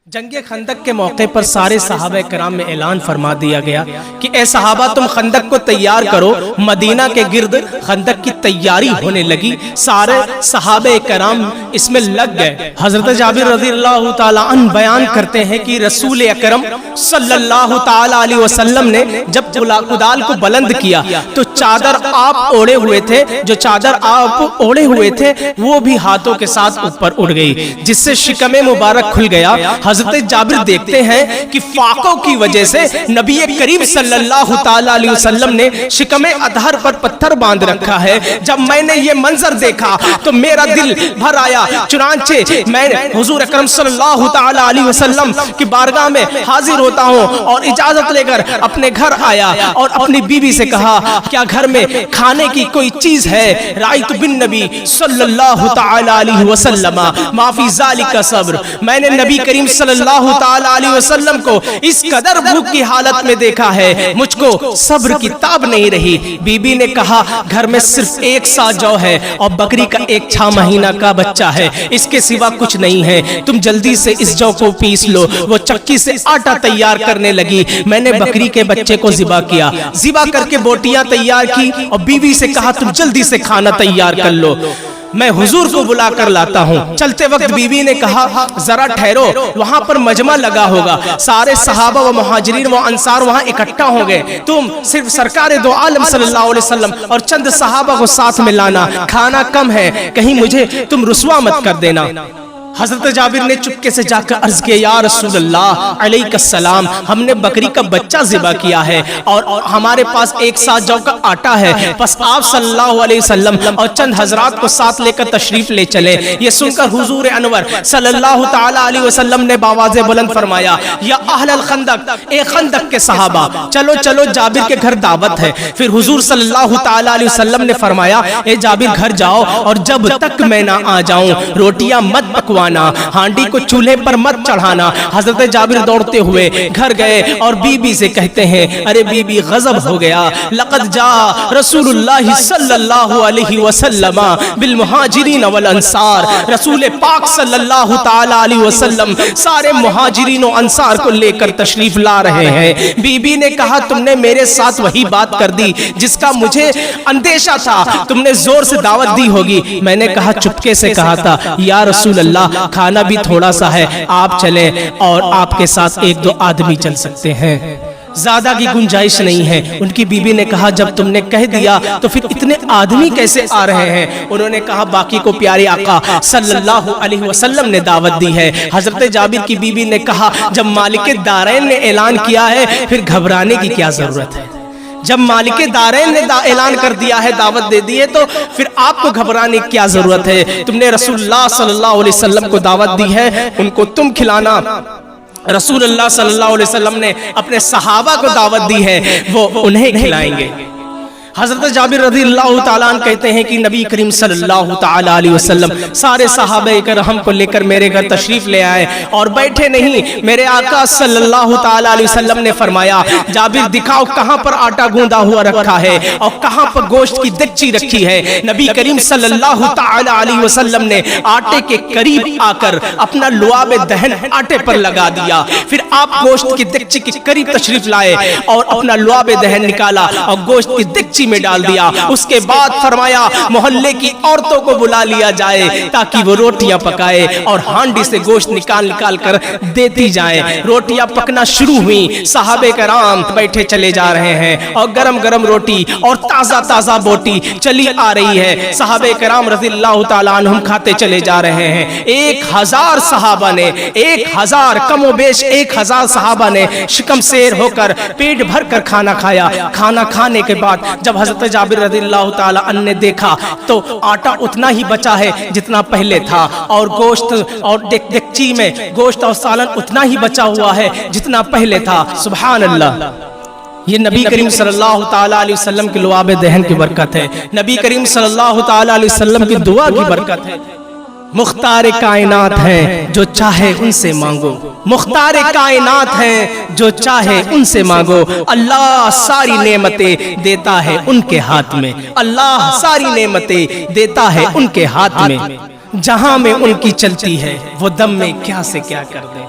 جنگ خندق کے موقع پر سارے صحابہ کرام میں اعلان فرما دیا گیا کہ اے صحابہ تم خندق کو تیار کرو۔ مدینہ کے گرد خندق کی تیاری ہونے لگی، سارے صحابہ کرام اس میں لگ گئے۔ حضرت جابر رضی اللہ تعالی عنہ بیان کرتے ہیں کہ رسول اکرم صلی اللہ تعالی علیہ وسلم نے جب کدال کو بلند کیا تو چادر آپ اوڑے ہوئے تھے، جو چادر آپ اوڑے ہوئے تھے وہ بھی ہاتھوں کے ساتھ اوپر اڑ گئی، جس سے شکم مبارک کھل گیا۔ حضرت جابر دیکھتے ہیں کہ فاقوں کی وجہ سے نبی کریم صلی اللہ تعالی علیہ وسلم نے شکم اظہر پر پتھر باندھ رکھا ہے۔ جب میں نے یہ منظر دیکھا تو میرا دل بھر آیا، چنانچہ میں حضور اکرم صلی اللہ تعالی علیہ وسلم کی بارگاہ میں حاضر ہوتا ہوں اور اجازت لے کر اپنے گھر آیا اور اپنی بیوی سے کہا کیا گھر میں کھانے کی کوئی چیز ہے؟ رأیت بالنبی صلی اللہ تعالی علیہ وسلم ما فی ذالک صبر، میں نے نبی کریم صلی اللہ تعالی علیہ وسلم کو اس قدر بھوک کی حالت میں دیکھا ہے، مجھ کو صبر کی تاب نہیں رہی۔ بی بی نے کہا گھر میں صرف ایک سا جو ہے اور بکری کا ایک 6 مہینہ کا بچہ ہے، اس کے سوا کچھ نہیں ہے، تم جلدی سے اس جو کو پیس لو۔ وہ چکی سے آٹا تیار کرنے لگی، میں نے بکری کے بچے کو ذبح کیا، ذبح کر کے بوٹیاں تیار کی اور بیوی سے کہا تم جلدی سے کھانا تیار کر لو، میں حضور کو بلا کر لاتا ہوں۔ چلتے وقت بیوی نے کہا ذرا ٹھہرو، وہاں پر مجمع لگا ہوگا، سارے صحابہ و مہاجرین و انصار وہاں اکٹھا ہوں گے، تم صرف سرکار دو عالم صلی اللہ علیہ وسلم اور چند صحابہ کو ساتھ میں لانا، کھانا کم ہے، کہیں مجھے تم رسوا مت کر دینا۔ حضرت جابر نے چپکے سے جا کر عرض کیا یا رسول اللہ علیہ السلام، ہم نے بکری کا بچہ ذبح کیا ہے اور ہمارے پاس ایک سا جو کا آٹا ہے، بس آپ صلی اللہ علیہ وسلم اور چند حضرات کو ساتھ لے کر تشریف لے چلے۔ یہ سن کر حضور انور صلی اللہ تعالی علیہ وسلم نے باواز بلند فرمایا یا اہل الخندق، اے خندق کے صحابہ چلو چلو جابر کے گھر دعوت ہے۔ پھر حضور صلی اللہ تعالی علیہ وسلم نے فرمایا اے جابر گھر جاؤ اور جب تک میں نہ آ جاؤں روٹیاں مت پکوانا، ہانڈی کو چولہے پر مت چڑھانا۔ حضرت جابر دوڑتے ہوئے گھر گئے اور بی بی سے کہتے ہیں ارے بی بی غضب ہو گیا، لقد جاء رسول اللہ صلی اللہ علیہ وسلم بالمہاجرین والانصار، رسول پاک صلی اللہ تعالی علیہ وسلم سارے مہاجرین و انصار کو لے کر تشریف لا رہے ہیں۔ بی بی نے کہا تم نے میرے ساتھ وہی بات کر دی جس کا مجھے اندیشہ تھا، تم نے زور سے دعوت دی ہوگی۔ میں نے کہا چپکے سے کہا تھا یا رسول اللہ کھانا بھی تھوڑا سا ہے، آپ چلیں اور آپ کے ساتھ 1-2 آدمی چل سکتے ہیں، زیادہ کی گنجائش نہیں ہے۔ ان کی بیوی نے کہا جب تم نے کہہ دیا تو پھر اتنے آدمی کیسے آ رہے ہیں؟ انہوں نے کہا باقی کو پیارے آقا صلی اللہ علیہ وسلم نے دعوت دی ہے۔ حضرت جابر کی بیوی نے کہا جب مالک دارین نے اعلان کیا ہے پھر گھبرانے کی کیا ضرورت ہے؟ جب مالک دارین نے اعلان کر دیا ہے، دعوت دے دی ہے، تو پھر آپ کو گھبرانے کی کیا ضرورت ہے؟ تم نے رسول اللہ صلی اللہ علیہ وسلم کو دعوت دی ہے، ان کو تم کھلانا۔ رسول اللہ صلی اللہ علیہ وسلم نے اپنے صحابہ کو دعوت دی ہے، وہ انہیں کھلائیں گے۔ حضرت جابر رضی اللہ تعالیٰ عنہ کہتے ہیں کہ نبی کریم صلی اللہ تعالیٰ علیہ وسلم سارے صحابہ کرام کو لے کر میرے گھر تشریف لے آئے اور بیٹھے نہیں، میرے آقا صلی اللہ تعالیٰ علیہ وسلم نے فرمایا جابر دکھاؤ کہاں پر آٹا گوندا ہوا رکھا ہے اور کہاں پر گوشت کی دکچی رکھی ہے۔ نبی کریم صلی اللہ تعالیٰ علیہ وسلم نے آٹے کے قریب آ کر اپنا لعاب دہن آٹے پر لگا دیا، پھر آپ گوشت کی دکچی کے قریب تشریف لائے اور اپنا لعاب دہن نکالا اور گوشت کی دکچی میں ڈال دیا۔ اس کے بعد فرمایا محلے کی عورتوں کو بلا لیا جائے تاکہ وہ روٹیاں پکائے اور ہانڈی سے گوشت نکال کر دیتی جائیں۔ روٹیاں پکنا شروع ہوئی، صحابہ کرام بیٹھے چلے جا رہے ہیں اور گرم گرم روٹی اور تازہ بوٹی چلی آ رہی ہے، صحابہ کرام رضی اللہ تعالیٰ عنہم کھاتے چلے جا رہے ہیں۔ 1000 صحابہ نے 1000 کم و بیش 1000 صحابہ نے شکم سیر ہو کر پیٹ بھر کر کھانا کھایا۔ کھانا کھانے کے بعد جب حضرت جابر رضی اللہ تعالیٰ عنہ نے دیکھا تو آٹا اتنا ہی بچا ہے جتنا پہلے تھا اور گوشت اور دکچی میں گوشت اور سالن اتنا ہی بچا ہوا ہے جتنا پہلے تھا۔ سبحان اللہ، یہ نبی کریم صلی اللہ تعالیٰ علیہ وسلم کی لعاب دہن کی برکت ہے، نبی کریم صلی اللہ تعالیٰ علیہ وسلم کی دعا کی برکت ہے۔ مختار کائنات ہیں جو چاہے ان سے مانگو، مختار کائنات ہیں جو چاہے ان سے مانگو، اللہ ساری نعمتیں دیتا ہے ان کے ہاتھ میں، اللہ ساری نعمتیں دیتا ہے ان کے ہاتھ میں، جہاں میں ان کی چلتی ہے وہ دم میں کیا سے کیا کر دیں۔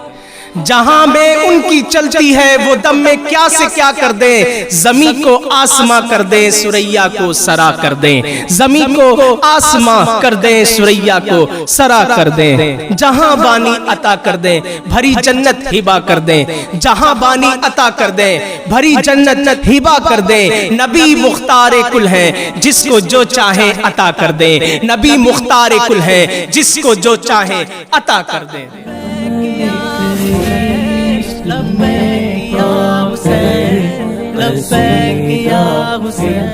جہاں میں ان کی چلتی ہے وہ دم میں کیا سے کیا کر دیں، زمین کو آسماں کر دیں سریا کو سرا کر دیں، زمین کو آسماں کر دیں سریا کو سرا کر دیں، جہاں بانی عطا کر دیں بھری جنت ہبا کر دیں، جہاں بانی عطا کر دیں بھری جنت ہبا کر دیں، نبی مختار کل ہے جس کو جو چاہیں عطا کر دیں، نبی مختار کل ہے جس کو جو چاہیں عطا کر دیں۔ لبیک یا حسین، لبیک یا حسین۔